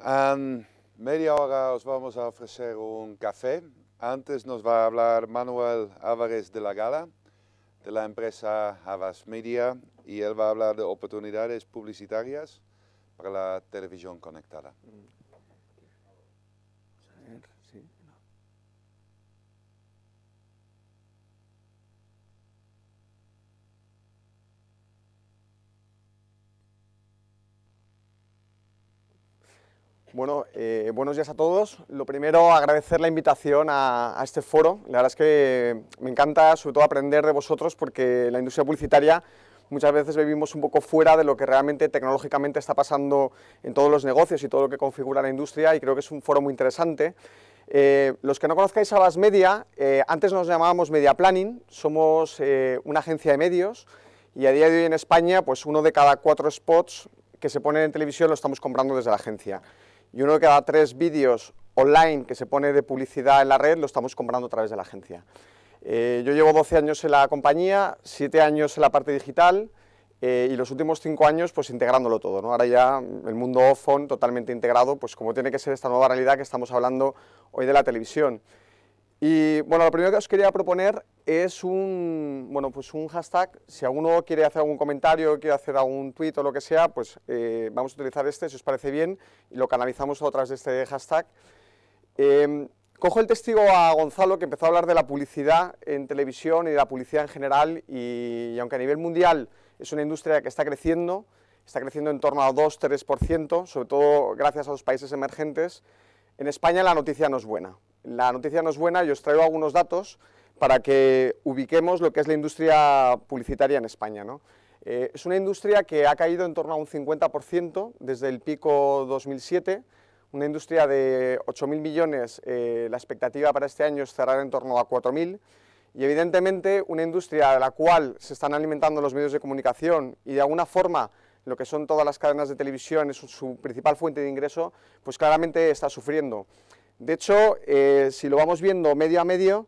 En media hora os vamos a ofrecer un café. Antes nos va a hablar Manuel Álvarez de la Gala, de la empresa Havas Media, y él va a hablar de oportunidades publicitarias para la televisión conectada. Bueno, buenos días a todos. Lo primero, agradecer la invitación a este foro. La verdad es que me encanta, sobre todo, aprender de vosotros, porque la industria publicitaria muchas veces vivimos un poco fuera de lo que realmente tecnológicamente está pasando en todos los negocios y todo lo que configura la industria, y creo que es un foro muy interesante. Los que no conozcáis Havas Media, antes nos llamábamos Media Planning, somos una agencia de medios, y a día de hoy en España, pues 1 de cada 4 spots que se ponen en televisión lo estamos comprando desde la agencia. Y 1 de cada 3 vídeos online que se pone de publicidad en la red lo estamos comprando a través de la agencia. Yo llevo 12 años en la compañía, 7 años en la parte digital y los últimos 5 años pues integrándolo todo, ¿no? Ahora ya el mundo off-on totalmente integrado, pues como tiene que ser esta nueva realidad que estamos hablando hoy de la televisión. Y bueno, lo primero que os quería proponer es un hashtag. Si alguno quiere hacer algún comentario, quiere hacer algún tweet o lo que sea, pues vamos a utilizar este, si os parece bien, y lo canalizamos a través de este hashtag. Cojo el testigo a Gonzalo, que empezó a hablar de la publicidad en televisión y de la publicidad en general, y aunque a nivel mundial es una industria que está creciendo en torno a 2-3%, sobre todo gracias a los países emergentes, en España la noticia no es buena. La noticia no es buena y os traigo algunos datos para que ubiquemos lo que es la industria publicitaria en España, ¿no? Es una industria que ha caído en torno a un 50% desde el pico 2007, una industria de 8.000 millones, la expectativa para este año es cerrar en torno a 4.000, y evidentemente una industria de la cual se están alimentando los medios de comunicación y de alguna forma lo que son todas las cadenas de televisión es su principal fuente de ingreso, pues claramente está sufriendo. De hecho, si lo vamos viendo medio a medio,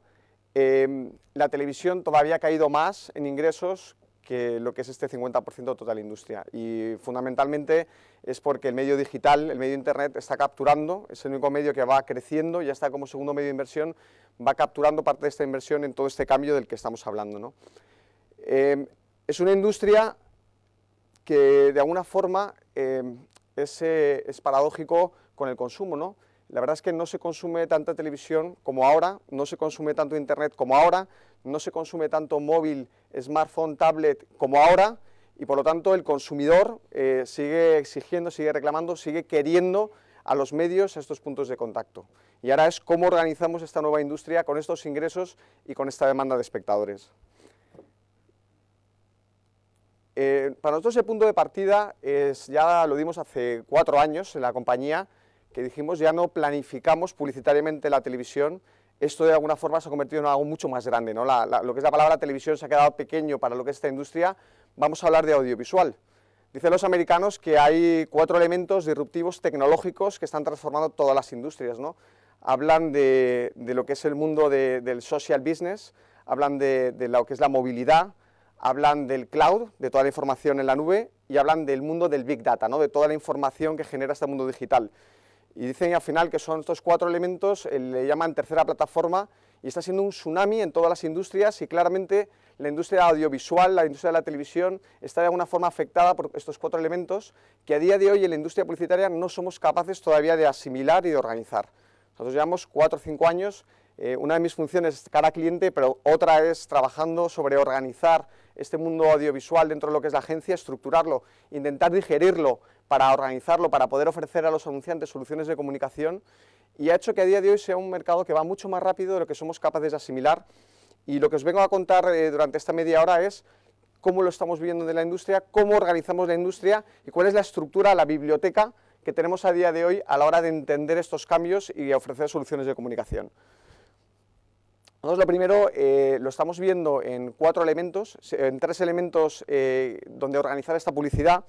la televisión todavía ha caído más en ingresos que lo que es este 50% de toda la industria, y fundamentalmente es porque el medio digital, el medio internet está capturando, es el único medio que va creciendo, ya está como segundo medio de inversión, va capturando parte de esta inversión en todo este cambio del que estamos hablando, ¿no? Es una industria que de alguna forma es paradójico con el consumo, ¿no? La verdad es que no se consume tanta televisión como ahora, no se consume tanto internet como ahora, no se consume tanto móvil, smartphone, tablet como ahora, y por lo tanto el consumidor sigue exigiendo, sigue reclamando, sigue queriendo a los medios, a estos puntos de contacto. Y ahora es cómo organizamos esta nueva industria con estos ingresos y con esta demanda de espectadores. Para nosotros el punto de partida ya lo dimos hace 4 años en la compañía, que dijimos ya no planificamos publicitariamente la televisión. Esto de alguna forma se ha convertido en algo mucho más grande, ¿no? Lo que es la palabra televisión se ha quedado pequeño para lo que es esta industria. Vamos a hablar de audiovisual. Dicen los americanos que hay 4 elementos disruptivos tecnológicos que están transformando todas las industrias, ¿no? Hablan de lo que es el mundo del social business, hablan de lo que es la movilidad, hablan del cloud, de toda la información en la nube, y hablan del mundo del big data, ¿no? De toda la información que genera este mundo digital. Y dicen al final que son estos 4 elementos, le llaman tercera plataforma, y está siendo un tsunami en todas las industrias, y claramente la industria audiovisual, la industria de la televisión, está de alguna forma afectada por estos 4 elementos que a día de hoy en la industria publicitaria no somos capaces todavía de asimilar y de organizar. Nosotros llevamos 4 o 5 años, una de mis funciones es cara a cliente, pero otra es trabajando sobre organizar este mundo audiovisual dentro de lo que es la agencia, estructurarlo, intentar digerirlo para organizarlo, para poder ofrecer a los anunciantes soluciones de comunicación, y ha hecho que a día de hoy sea un mercado que va mucho más rápido de lo que somos capaces de asimilar. Y lo que os vengo a contar durante esta media hora es cómo lo estamos viviendo de la industria, cómo organizamos la industria y cuál es la estructura, la biblioteca que tenemos a día de hoy a la hora de entender estos cambios y ofrecer soluciones de comunicación. Nosotros lo primero lo estamos viendo en 4 elementos, en 3 elementos donde organizar esta publicidad.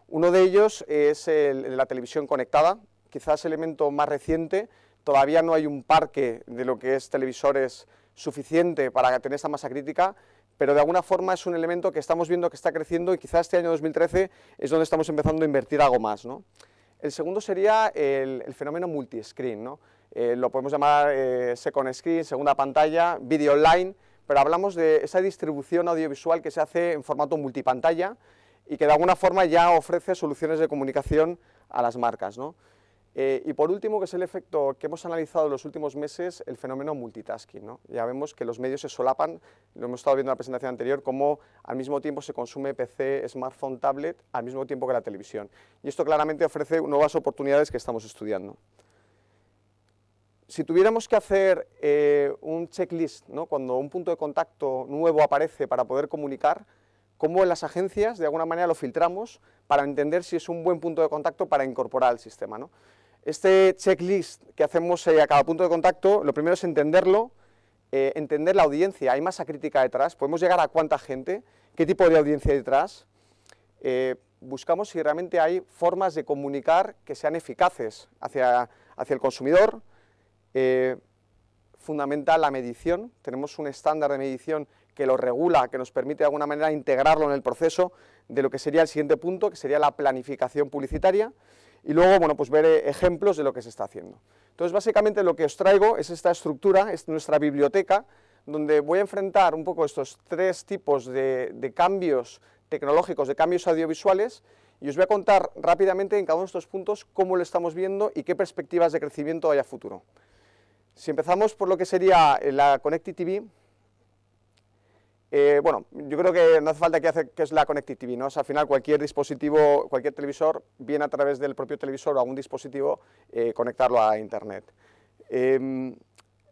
Uno de ellos es la televisión conectada, quizás el elemento más reciente. Todavía no hay un parque de lo que es televisores suficiente para tener esta masa crítica, pero de alguna forma es un elemento que estamos viendo que está creciendo, y quizás este año 2013 es donde estamos empezando a invertir algo más, ¿no? El segundo sería el fenómeno multiscreen, ¿no? Lo podemos llamar second screen, segunda pantalla, video online, pero hablamos de esa distribución audiovisual que se hace en formato multipantalla y que de alguna forma ya ofrece soluciones de comunicación a las marcas, ¿no? Y por último, que es el efecto que hemos analizado en los últimos meses, el fenómeno multitasking, ¿no? Ya vemos que los medios se solapan, lo hemos estado viendo en la presentación anterior, cómo al mismo tiempo se consume PC, smartphone, tablet, al mismo tiempo que la televisión. Y esto claramente ofrece nuevas oportunidades que estamos estudiando. Si tuviéramos que hacer un checklist, ¿no? Cuando un punto de contacto nuevo aparece para poder comunicar, cómo en las agencias de alguna manera lo filtramos para entender si es un buen punto de contacto para incorporar al sistema, ¿no? Este checklist que hacemos a cada punto de contacto, lo primero es entenderlo, entender la audiencia, hay masa crítica detrás, podemos llegar a cuánta gente, qué tipo de audiencia hay detrás, buscamos si realmente hay formas de comunicar que sean eficaces hacia el consumidor, fundamental la medición, tenemos un estándar de medición que lo regula, que nos permite de alguna manera integrarlo en el proceso de lo que sería el siguiente punto, que sería la planificación publicitaria, y luego, bueno, pues ver ejemplos de lo que se está haciendo. Entonces, básicamente lo que os traigo es esta estructura, es nuestra biblioteca, donde voy a enfrentar un poco estos tres tipos de cambios tecnológicos, de cambios audiovisuales, y os voy a contar rápidamente en cada uno de estos puntos cómo lo estamos viendo y qué perspectivas de crecimiento hay a futuro. Si empezamos por lo que sería la Connected TV, bueno, yo creo que no hace falta que es la Connected TV, ¿no? O sea, al final cualquier dispositivo, cualquier televisor, viene a través del propio televisor o algún dispositivo, conectarlo a Internet.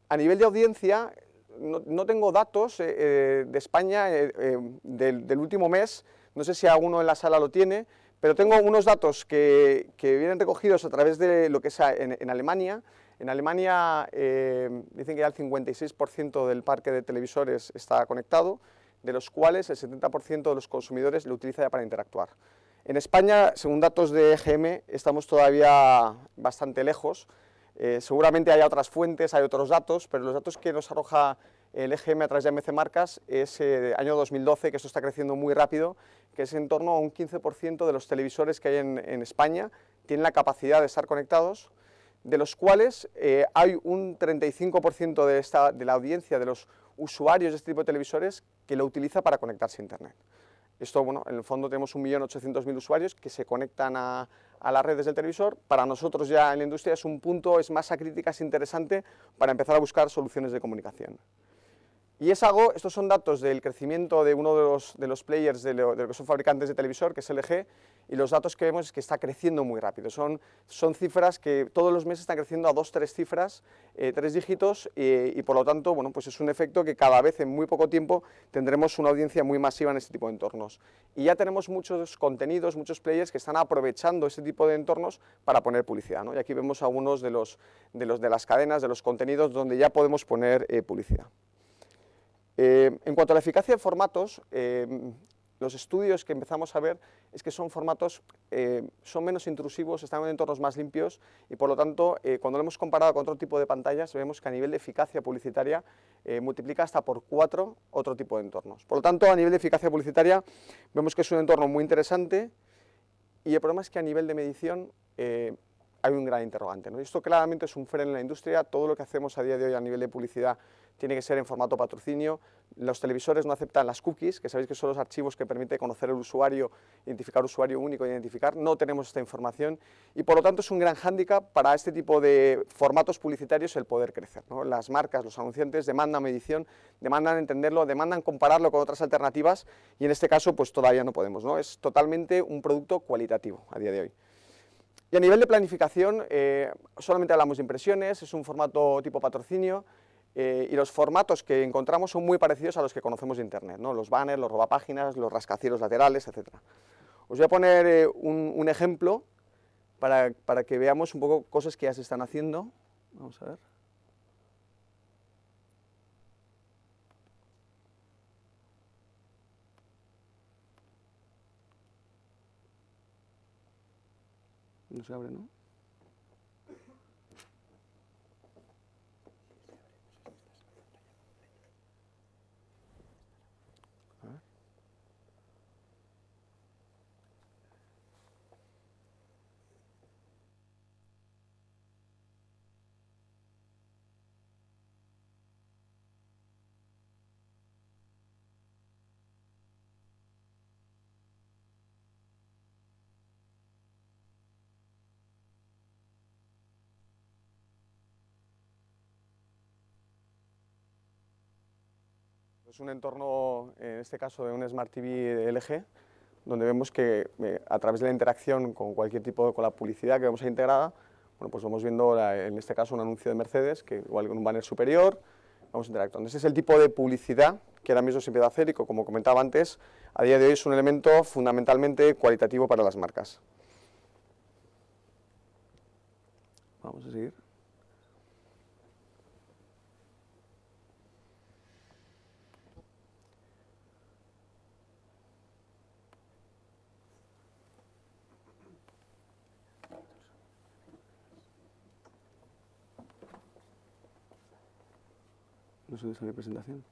A nivel de audiencia, no tengo datos de España del último mes, no sé si alguno en la sala lo tiene, pero tengo unos datos que vienen recogidos a través de lo que es en Alemania. En Alemania dicen que ya el 56% del parque de televisores está conectado, de los cuales el 70% de los consumidores lo utiliza ya para interactuar. En España, según datos de EGM, estamos todavía bastante lejos. Seguramente hay otras fuentes, hay otros datos, pero los datos que nos arroja el EGM a través de MC Marcas es año 2012, que esto está creciendo muy rápido, que es en torno a un 15% de los televisores que hay en España tienen la capacidad de estar conectados, de los cuales hay un 35% de la audiencia, de los usuarios de este tipo de televisores, que lo utiliza para conectarse a Internet. Esto, bueno, en el fondo tenemos 1.800.000 usuarios que se conectan a las redes del televisor. Para nosotros ya en la industria es un punto, es masa crítica, es interesante para empezar a buscar soluciones de comunicación. Y estos son datos del crecimiento de uno de los players de lo que son fabricantes de televisor, que es LG, y los datos que vemos es que está creciendo muy rápido. Son cifras que todos los meses están creciendo a 2-3 cifras, 3 dígitos, y por lo tanto, bueno, pues es un efecto que cada vez en muy poco tiempo tendremos una audiencia muy masiva en este tipo de entornos. Y ya tenemos muchos contenidos, muchos players que están aprovechando este tipo de entornos para poner publicidad, ¿no? Y aquí vemos algunos de las cadenas, de los contenidos donde ya podemos poner publicidad. En cuanto a la eficacia de formatos, los estudios que empezamos a ver es que son formatos, son menos intrusivos, están en entornos más limpios y por lo tanto, cuando lo hemos comparado con otro tipo de pantallas, vemos que a nivel de eficacia publicitaria multiplica hasta por 4 otro tipo de entornos. Por lo tanto, a nivel de eficacia publicitaria, vemos que es un entorno muy interesante y el problema es que a nivel de medición hay un gran interrogante, ¿no? Y esto claramente es un freno en la industria. Todo lo que hacemos a día de hoy a nivel de publicidad tiene que ser en formato patrocinio. Los televisores no aceptan las cookies, que sabéis que son los archivos que permiten conocer el usuario, identificar usuario único e identificar. No tenemos esta información y por lo tanto es un gran hándicap para este tipo de formatos publicitarios el poder crecer, ¿no? Las marcas, los anunciantes demandan medición, demandan entenderlo, demandan compararlo con otras alternativas y en este caso pues todavía no podemos, ¿no? Es totalmente un producto cualitativo a día de hoy. Y a nivel de planificación, solamente hablamos de impresiones, es un formato tipo patrocinio, y los formatos que encontramos son muy parecidos a los que conocemos de Internet, ¿no? Los banners, los robapáginas, los rascacielos laterales, etc. Os voy a poner un ejemplo para que veamos un poco cosas que ya se están haciendo. Vamos a ver. No se abre, ¿no? Es un entorno, en este caso de un Smart TV de LG, donde vemos que a través de la interacción con cualquier tipo con la publicidad que vemos ahí integrada, bueno, pues vamos viendo en este caso un anuncio de Mercedes, que igual con un banner superior, vamos interactuando. Ese es el tipo de publicidad que ahora mismo se empieza a hacer y que, como comentaba antes, a día de hoy es un elemento fundamentalmente cualitativo para las marcas. Vamos a seguir. No sé dónde sale presentación.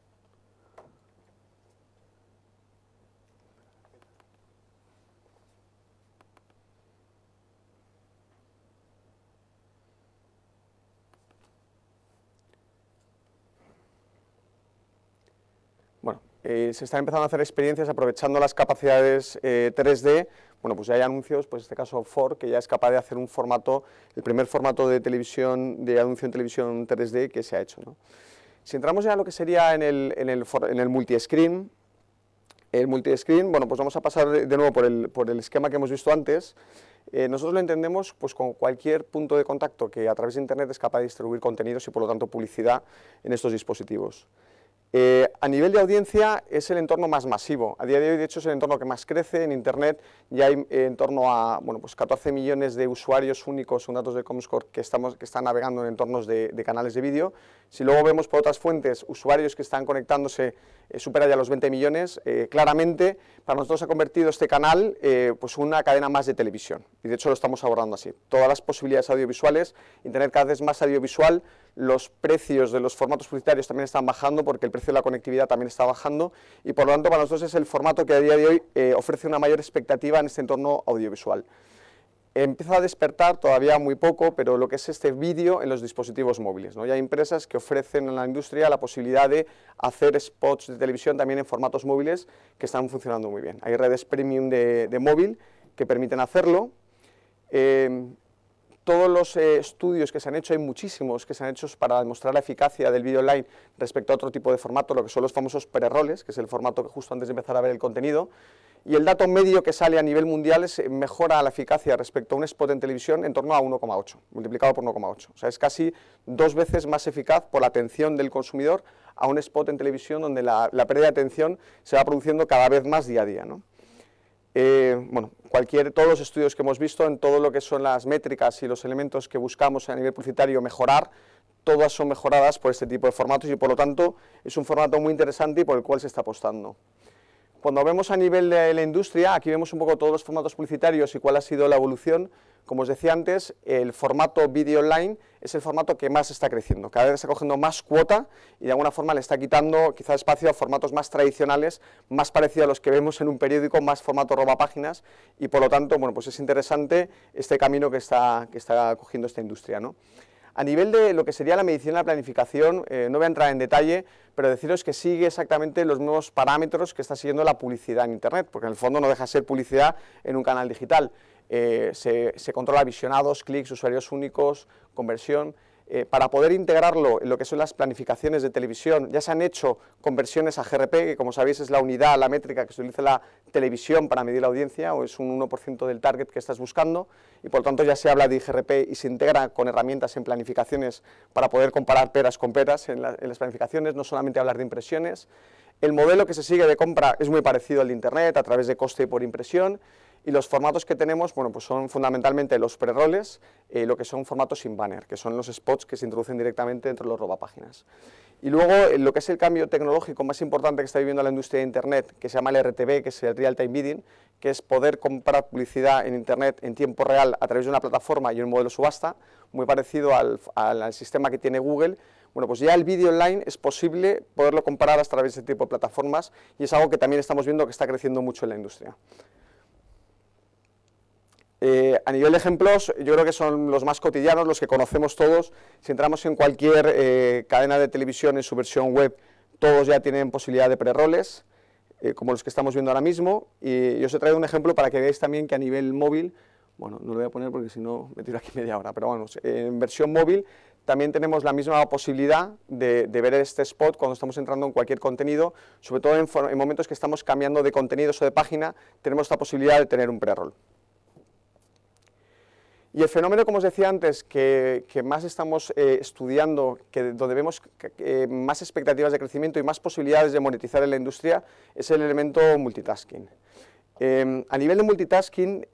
Bueno, se están empezando a hacer experiencias aprovechando las capacidades 3D. Bueno, pues ya hay anuncios, pues en este caso Ford, que ya es capaz de hacer un formato, el primer formato de televisión, de anuncio en televisión 3D que se ha hecho, ¿no? Si entramos ya a lo que sería en el multiscreen, bueno, pues vamos a pasar de nuevo por el esquema que hemos visto antes. Nosotros lo entendemos pues con cualquier punto de contacto que a través de Internet es capaz de distribuir contenidos y por lo tanto publicidad en estos dispositivos. A nivel de audiencia es el entorno más masivo. A día de hoy, de hecho, es el entorno que más crece. En Internet ya hay en torno a 14 millones de usuarios únicos, son datos de Comscore, que están navegando en entornos de canales de vídeo. Si luego vemos por otras fuentes usuarios que están conectándose, supera ya los 20 millones. Claramente, para nosotros ha convertido este canal pues una cadena más de televisión. Y de hecho lo estamos abordando así. Todas las posibilidades audiovisuales, Internet cada vez es más audiovisual. Los precios de los formatos publicitarios también están bajando porque el precio de la conectividad también está bajando y por lo tanto para nosotros es el formato que a día de hoy ofrece una mayor expectativa en este entorno audiovisual. Empieza a despertar todavía muy poco, pero lo que es este vídeo en los dispositivos móviles, ¿no? Ya hay empresas que ofrecen en la industria la posibilidad de hacer spots de televisión también en formatos móviles que están funcionando muy bien. Hay redes premium de móvil que permiten hacerlo. Todos los estudios que se han hecho, hay muchísimos que se han hecho para demostrar la eficacia del vídeo online respecto a otro tipo de formato, lo que son los famosos pre-roles, que es el formato que justo antes de empezar a ver el contenido, y el dato medio que sale a nivel mundial es mejora la eficacia respecto a un spot en televisión en torno a 1,8, multiplicado por 1,8. O sea, es casi 2 veces más eficaz por la atención del consumidor a un spot en televisión donde la pérdida de atención se va produciendo cada vez más día a día, ¿no? Bueno, todos los estudios que hemos visto en todo lo que son las métricas y los elementos que buscamos a nivel publicitario mejorar, todas son mejoradas por este tipo de formatos y por lo tanto es un formato muy interesante y por el cual se está apostando. Cuando vemos a nivel de la industria, aquí vemos un poco todos los formatos publicitarios y cuál ha sido la evolución. Como os decía antes, el formato video online es el formato que más está creciendo. Cada vez está cogiendo más cuota y de alguna forma le está quitando quizá espacio a formatos más tradicionales, más parecidos a los que vemos en un periódico, más formato robapáginas y por lo tanto, bueno, pues es interesante este camino que está cogiendo esta industria, ¿no? A nivel de lo que sería la medición y la planificación, no voy a entrar en detalle, pero deciros que sigue exactamente los mismos parámetros que está siguiendo la publicidad en Internet, porque en el fondo no deja de ser publicidad en un canal digital. Se controla visionados, clics, usuarios únicos, conversión. Para poder integrarlo en lo que son las planificaciones de televisión, ya se han hecho conversiones a GRP, que como sabéis es la unidad, la métrica que se utiliza la televisión para medir la audiencia, o es un 1% del target que estás buscando, y por lo tanto ya se habla de IGRP y se integra con herramientas en planificaciones para poder comparar peras con peras en las planificaciones, no solamente hablar de impresiones. El modelo que se sigue de compra es muy parecido al de Internet, a través de coste por impresión, y los formatos que tenemos, bueno, pues son fundamentalmente los pre-roles, lo que son formatos sin banner, que son los spots que se introducen directamente dentro de los robapáginas. Y luego, lo que es el cambio tecnológico más importante que está viviendo la industria de Internet, que se llama el RTB, que es el Real Time Bidding, que es poder comprar publicidad en Internet en tiempo real a través de una plataforma y un modelo subasta, muy parecido al sistema que tiene Google. Bueno, pues ya el vídeo online es posible poderlo comprar a través de este tipo de plataformas y es algo que también estamos viendo que está creciendo mucho en la industria. A nivel de ejemplos, yo creo que son los más cotidianos, los que conocemos todos. Si entramos en cualquier cadena de televisión en su versión web, todos ya tienen posibilidad de pre-roles, como los que estamos viendo ahora mismo. Y yo os he traído un ejemplo para que veáis también que a nivel móvil, bueno, no lo voy a poner porque si no me tiro aquí media hora, pero bueno, en versión móvil también tenemos la misma posibilidad de ver este spot cuando estamos entrando en cualquier contenido, sobre todo en momentos que estamos cambiando de contenidos o de página, tenemos esta posibilidad de tener un pre-roll. Y el fenómeno, como os decía antes, que más estamos estudiando, donde vemos más expectativas de crecimiento y más posibilidades de monetizar en la industria, es el elemento multitasking. A nivel de multitasking,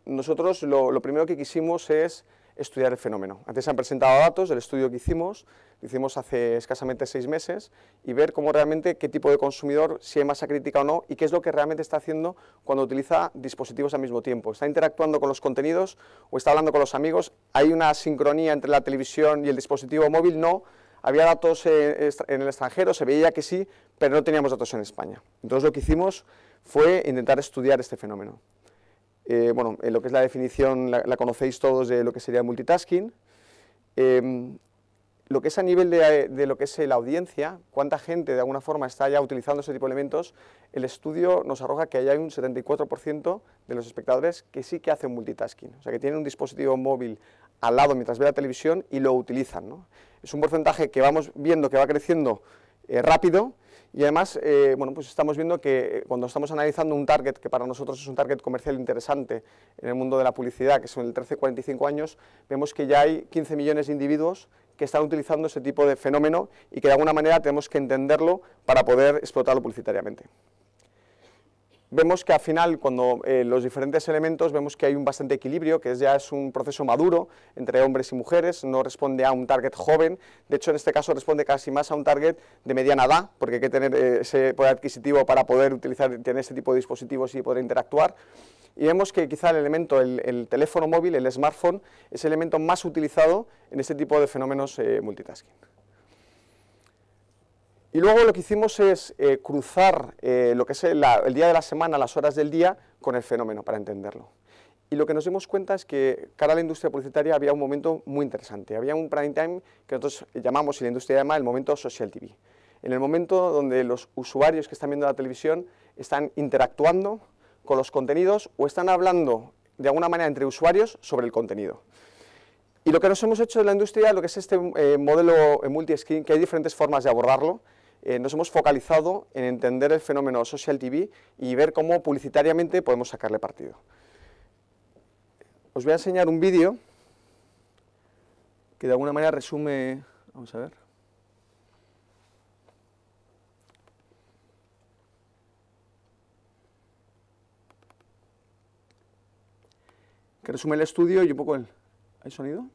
nosotros lo primero que quisimos es estudiar el fenómeno. Antes se han presentado datos del estudio que hicimos, lo hicimos hace escasamente 6 meses, y ver cómo realmente, qué tipo de consumidor, si hay masa crítica o no, y qué es lo que realmente está haciendo cuando utiliza dispositivos al mismo tiempo. ¿Está interactuando con los contenidos o está hablando con los amigos? ¿Hay una sincronía entre la televisión y el dispositivo móvil? No. Había datos en el extranjero, se veía que sí, pero no teníamos datos en España. Entonces lo que hicimos fue intentar estudiar este fenómeno. Bueno, lo que es la definición la conocéis todos de lo que sería multitasking. Lo que es a nivel de lo que es la audiencia, cuánta gente de alguna forma está ya utilizando ese tipo de elementos, el estudio nos arroja que hay un 74% de los espectadores que sí que hacen multitasking, o sea que tienen un dispositivo móvil al lado mientras ve la televisión y lo utilizan, ¿no? Es un porcentaje que vamos viendo que va creciendo rápido. Y además, bueno, pues estamos viendo que cuando estamos analizando un target, que para nosotros es un target comercial interesante en el mundo de la publicidad, que son el 13-45 años, vemos que ya hay 15 millones de individuos que están utilizando ese tipo de fenómeno y que de alguna manera tenemos que entenderlo para poder explotarlo publicitariamente. Vemos que al final, cuando los diferentes elementos, vemos que hay un bastante equilibrio, que ya es un proceso maduro entre hombres y mujeres, no responde a un target joven, de hecho en este caso responde casi más a un target de mediana edad, porque hay que tener ese poder adquisitivo para poder tener este tipo de dispositivos y poder interactuar. Y vemos que quizá el elemento, el teléfono móvil, el smartphone, es el elemento más utilizado en este tipo de fenómenos multitasking. Y luego lo que hicimos es cruzar lo que es el día de la semana, las horas del día, con el fenómeno para entenderlo. Y lo que nos dimos cuenta es que cara a la industria publicitaria había un momento muy interesante. Había un prime time que nosotros llamamos, y la industria llama, el momento social TV. En el momento donde los usuarios que están viendo la televisión están interactuando con los contenidos o están hablando de alguna manera entre usuarios sobre el contenido. Y lo que nos hemos hecho en la industria, lo que es este modelo multi-screen, que hay diferentes formas de abordarlo, nos hemos focalizado en entender el fenómeno social TV y ver cómo publicitariamente podemos sacarle partido. Os voy a enseñar un vídeo que de alguna manera resume, vamos a ver. Que resume el estudio y un poco el sonido.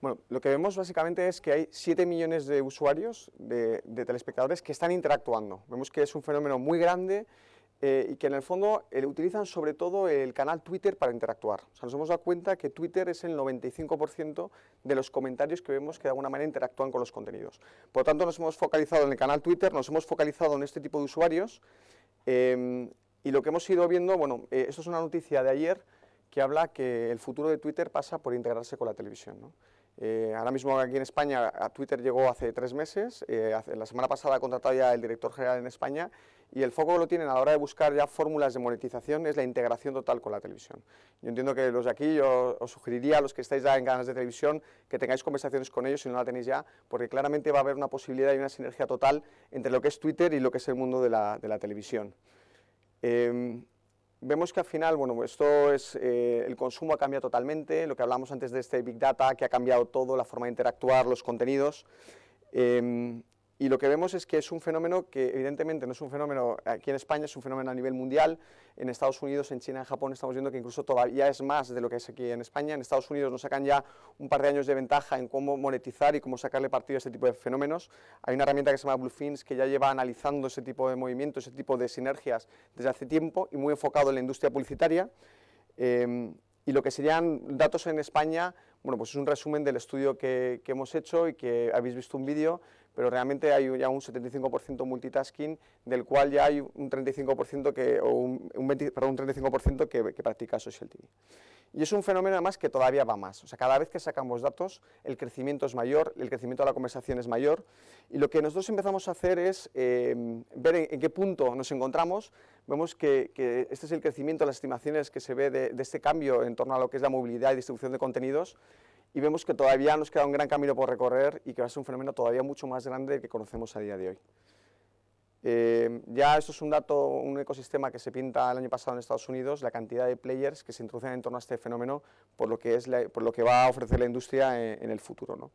Bueno, lo que vemos básicamente es que hay 7 millones de usuarios, de telespectadores, que están interactuando. Vemos que es un fenómeno muy grande y que en el fondo utilizan sobre todo el canal Twitter para interactuar. O sea, nos hemos dado cuenta que Twitter es el 95% de los comentarios que vemos que de alguna manera interactúan con los contenidos. Por lo tanto, nos hemos focalizado en el canal Twitter, nos hemos focalizado en este tipo de usuarios y lo que hemos ido viendo, bueno, esto es una noticia de ayer que habla que el futuro de Twitter pasa por integrarse con la televisión, ¿no? Ahora mismo aquí en España a Twitter llegó hace 3 meses, la semana pasada ha contratado ya el director general en España y el foco que lo tienen a la hora de buscar ya fórmulas de monetización es la integración total con la televisión. Yo entiendo que los de aquí, yo os sugeriría a los que estáis ya en canales de televisión que tengáis conversaciones con ellos si no la tenéis ya, porque claramente va a haber una posibilidad y una sinergia total entre lo que es Twitter y lo que es el mundo de la televisión. Vemos que al final, bueno, esto es, el consumo ha cambiado totalmente, lo que hablamos antes de este Big Data, que ha cambiado todo, la forma de interactuar, los contenidos, y lo que vemos es que es un fenómeno que evidentemente no es un fenómeno aquí en España, es un fenómeno a nivel mundial. En Estados Unidos, en China, en Japón estamos viendo que incluso todavía es más de lo que es aquí en España. En Estados Unidos nos sacan ya un par de años de ventaja en cómo monetizar y cómo sacarle partido a este tipo de fenómenos. Hay una herramienta que se llama Bluefins que ya lleva analizando ese tipo de movimientos, ese tipo de sinergias desde hace tiempo y muy enfocado en la industria publicitaria. Y lo que serían datos en España, bueno, pues es un resumen del estudio que hemos hecho y que habéis visto un vídeo, pero realmente hay ya un 75% multitasking, del cual ya hay un 35% que practica social TV. Y es un fenómeno además que todavía va más, o sea, cada vez que sacamos datos el crecimiento es mayor, el crecimiento de la conversación es mayor, y lo que nosotros empezamos a hacer es ver en qué punto nos encontramos. Vemos que este es el crecimiento, las estimaciones que se ve de este cambio en torno a lo que es la movilidad y distribución de contenidos, y vemos que todavía nos queda un gran camino por recorrer y que va a ser un fenómeno todavía mucho más grande del que conocemos a día de hoy. Ya esto es un dato, un ecosistema que se pinta el año pasado en Estados Unidos, la cantidad de players que se introducen en torno a este fenómeno por lo que va a ofrecer la industria en el futuro, ¿no?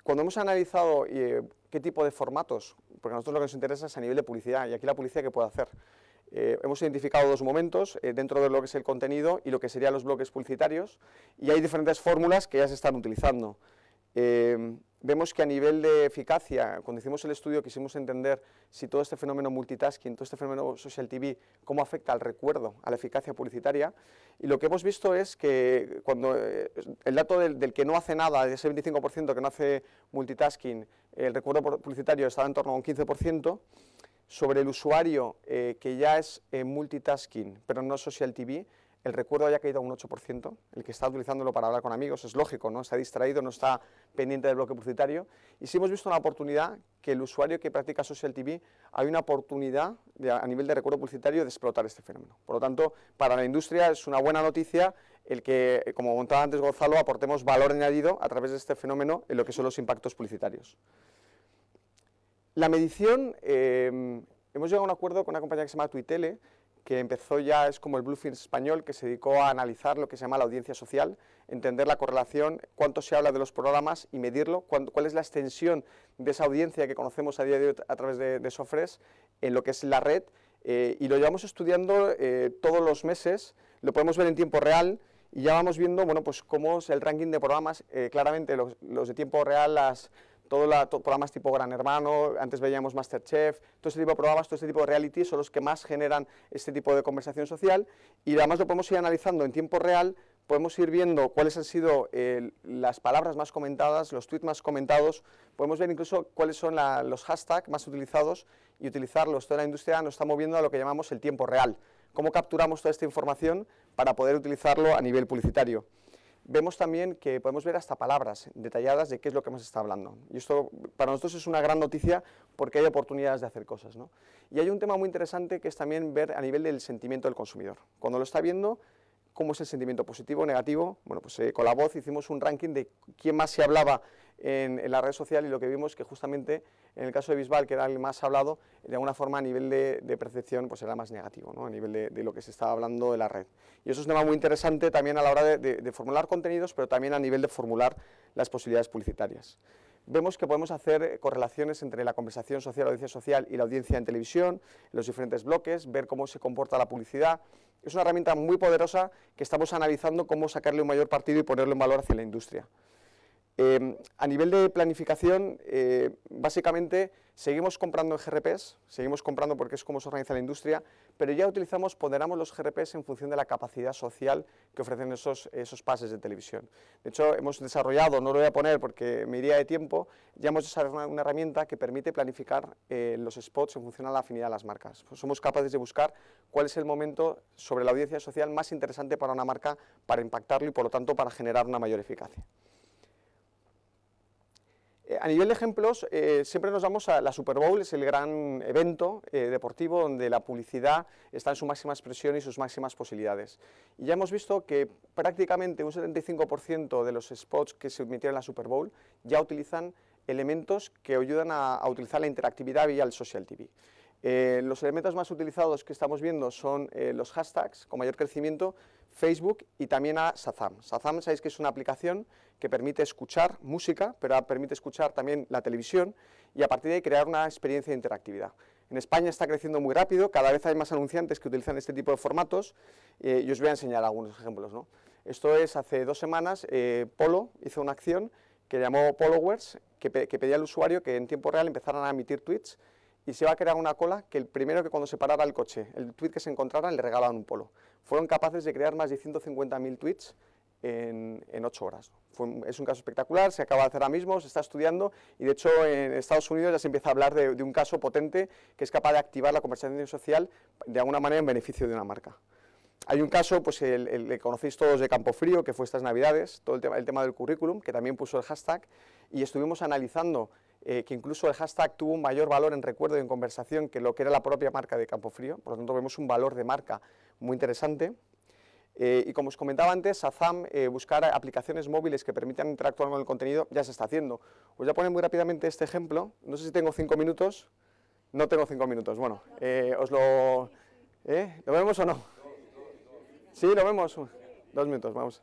Cuando hemos analizado qué tipo de formatos, porque a nosotros lo que nos interesa es a nivel de publicidad, y aquí la publicidad que puede hacer. Hemos identificado 2 momentos dentro de lo que es el contenido y lo que serían los bloques publicitarios, y hay diferentes fórmulas que ya se están utilizando. Vemos que a nivel de eficacia, cuando hicimos el estudio quisimos entender si todo este fenómeno multitasking, todo este fenómeno social TV, cómo afecta al recuerdo, a la eficacia publicitaria, y lo que hemos visto es que cuando el dato del que no hace nada, de ese 25% que no hace multitasking, el recuerdo publicitario estaba en torno a un 15%, sobre el usuario que ya es multitasking, pero no social TV, el recuerdo haya caído a un 8%, el que está utilizándolo para hablar con amigos, es lógico, ¿no? Está distraído, no está pendiente del bloque publicitario, y sí hemos visto una oportunidad que el usuario que practica social TV, hay una oportunidad a nivel de recuerdo publicitario de explotar este fenómeno. Por lo tanto, para la industria es una buena noticia el que, como comentaba antes Gonzalo, aportemos valor añadido a través de este fenómeno en lo que son los impactos publicitarios. La medición, hemos llegado a un acuerdo con una compañía que se llama Tuitele, que empezó ya, es como el Bluefins español, que se dedicó a analizar lo que se llama la audiencia social, entender la correlación, cuánto se habla de los programas y medirlo, cuál es la extensión de esa audiencia que conocemos a día de hoy a través de Sofres en lo que es la red, y lo llevamos estudiando todos los meses, lo podemos ver en tiempo real, y ya vamos viendo, bueno, pues cómo es el ranking de programas, claramente los de tiempo real, programas tipo Gran Hermano, antes veíamos Masterchef, todo este tipo de programas, todo este tipo de reality son los que más generan este tipo de conversación social, y además lo podemos ir analizando en tiempo real, podemos ir viendo cuáles han sido las palabras más comentadas, los tweets más comentados, podemos ver incluso cuáles son los hashtags más utilizados y utilizarlos. Toda la industria nos está moviendo a lo que llamamos el tiempo real, cómo capturamos toda esta información para poder utilizarlo a nivel publicitario. Vemos también que podemos ver hasta palabras detalladas de qué es lo que hemos estado hablando. Y esto para nosotros es una gran noticia porque hay oportunidades de hacer cosas, ¿no? Y hay un tema muy interesante que es también ver a nivel del sentimiento del consumidor. Cuando lo está viendo, cómo es el sentimiento positivo o negativo. Bueno, pues con La Voz hicimos un ranking de quién más se hablaba en la red social, y lo que vimos que justamente en el caso de Bisbal, que era el más hablado, de alguna forma a nivel de percepción pues era más negativo, ¿no? A nivel de lo que se estaba hablando de la red. Y eso es un tema muy interesante también a la hora de formular contenidos, pero también a nivel de formular las posibilidades publicitarias. Vemos que podemos hacer correlaciones entre la conversación social, la audiencia social y la audiencia en televisión, los diferentes bloques, ver cómo se comporta la publicidad. Es una herramienta muy poderosa que estamos analizando cómo sacarle un mayor partido y ponerlo en valor hacia la industria. A nivel de planificación, básicamente seguimos comprando en GRPs, seguimos comprando porque es como se organiza la industria, pero ya ponderamos los GRPs en función de la capacidad social que ofrecen esos pases de televisión. De hecho, hemos desarrollado, no lo voy a poner porque me iría de tiempo, ya hemos desarrollado una herramienta que permite planificar los spots en función a la afinidad de las marcas. Pues somos capaces de buscar cuál es el momento sobre la audiencia social más interesante para una marca para impactarlo y por lo tanto para generar una mayor eficacia. A nivel de ejemplos, siempre nos vamos a la Super Bowl, es el gran evento deportivo donde la publicidad está en su máxima expresión y sus máximas posibilidades. Y ya hemos visto que prácticamente un 75% de los spots que se emitieron en la Super Bowl ya utilizan elementos que ayudan a utilizar la interactividad vía el social TV. Los elementos más utilizados que estamos viendo son los hashtags con mayor crecimiento, Facebook y también a Shazam. Shazam, sabéis que es una aplicación que permite escuchar música, pero permite escuchar también la televisión y a partir de ahí crear una experiencia de interactividad. En España está creciendo muy rápido, cada vez hay más anunciantes que utilizan este tipo de formatos y os voy a enseñar algunos ejemplos, ¿no? Esto es, hace 2 semanas, Polo hizo una acción que llamó Followers, que pedía al usuario que en tiempo real empezaran a emitir tweets y se va a crear una cola que el primero que cuando se parara el coche, el tweet que se encontrara, le regalaban un polo. Fueron capaces de crear más de 150.000 tweets en 8 horas. Es un caso espectacular, se acaba de hacer ahora mismo, se está estudiando y de hecho en Estados Unidos ya se empieza a hablar de un caso potente que es capaz de activar la conversación social de alguna manera en beneficio de una marca. Hay un caso, pues el que conocéis todos de Campofrío, que fue estas Navidades, todo el tema del currículum, que también puso el hashtag y estuvimos analizando que incluso el hashtag tuvo un mayor valor en recuerdo y en conversación que lo que era la propia marca de Campofrío, por lo tanto vemos un valor de marca muy interesante. Y como os comentaba antes, Shazam, buscar aplicaciones móviles que permitan interactuar con el contenido, ya se está haciendo. Os voy a poner muy rápidamente este ejemplo, no sé si tengo 5 minutos, no tengo 5 minutos, bueno, ¿lo vemos o no? Sí, lo vemos, 2 minutos, vamos.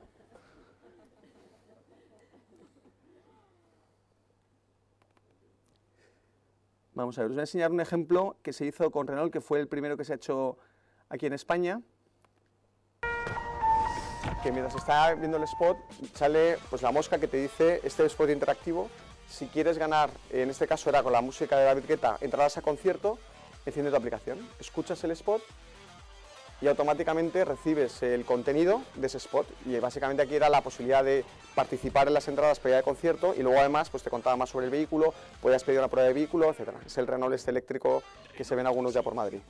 Vamos a ver, os voy a enseñar un ejemplo que se hizo con Renault, que fue el primero que se ha hecho aquí en España. Que mientras está viendo el spot, sale pues la mosca que te dice este spot interactivo. Si quieres ganar, en este caso era con la música de David Guetta, entradas a concierto, enciende tu aplicación, escuchas el spot y automáticamente recibes el contenido de ese spot. Y básicamente aquí era la posibilidad de participar en las entradas para ir al concierto y luego además pues te contaba más sobre el vehículo, podías pedir una prueba de vehículo, etc. Es el Renault este eléctrico que se ven algunos ya por Madrid.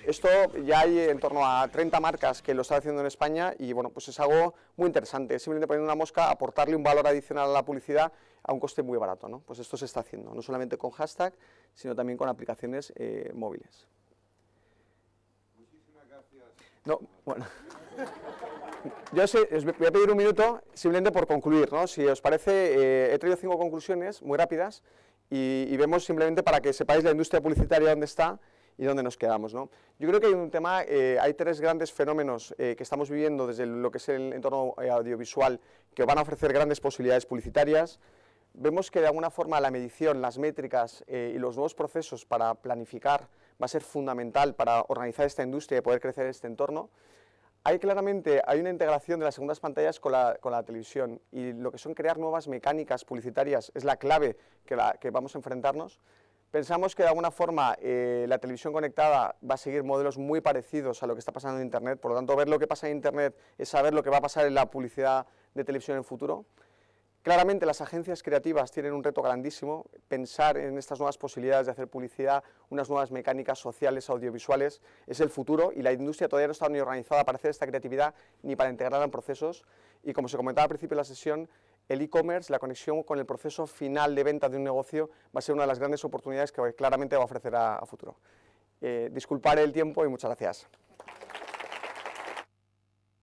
Esto ya hay en torno a 30 marcas que lo están haciendo en España y bueno, pues es algo muy interesante, simplemente poniendo una mosca, aportarle un valor adicional a la publicidad a un coste muy barato, ¿no? Pues esto se está haciendo, no solamente con hashtag, sino también con aplicaciones móviles. Muchísimas gracias. No, bueno. Yo os voy a pedir un minuto simplemente por concluir, ¿no? Si os parece, he traído 5 conclusiones muy rápidas y vemos simplemente para que sepáis la industria publicitaria dónde está y dónde nos quedamos, ¿no? Yo creo que hay un tema, hay 3 grandes fenómenos que estamos viviendo desde lo que es el entorno audiovisual que van a ofrecer grandes posibilidades publicitarias. Vemos que de alguna forma la medición, las métricas y los nuevos procesos para planificar va a ser fundamental para organizar esta industria y poder crecer en este entorno. Hay una integración de las segundas pantallas con la televisión y lo que son crear nuevas mecánicas publicitarias es la clave que vamos a enfrentarnos. Pensamos que de alguna forma la televisión conectada va a seguir modelos muy parecidos a lo que está pasando en Internet, por lo tanto ver lo que pasa en Internet es saber lo que va a pasar en la publicidad de televisión en el futuro. Claramente las agencias creativas tienen un reto grandísimo, pensar en estas nuevas posibilidades de hacer publicidad, unas nuevas mecánicas sociales, audiovisuales, es el futuro y la industria todavía no está ni organizada para hacer esta creatividad ni para integrarla en procesos y como se comentaba al principio de la sesión, el e-commerce, la conexión con el proceso final de venta de un negocio va a ser una de las grandes oportunidades que claramente va a ofrecer a futuro. Disculpar el tiempo y muchas gracias.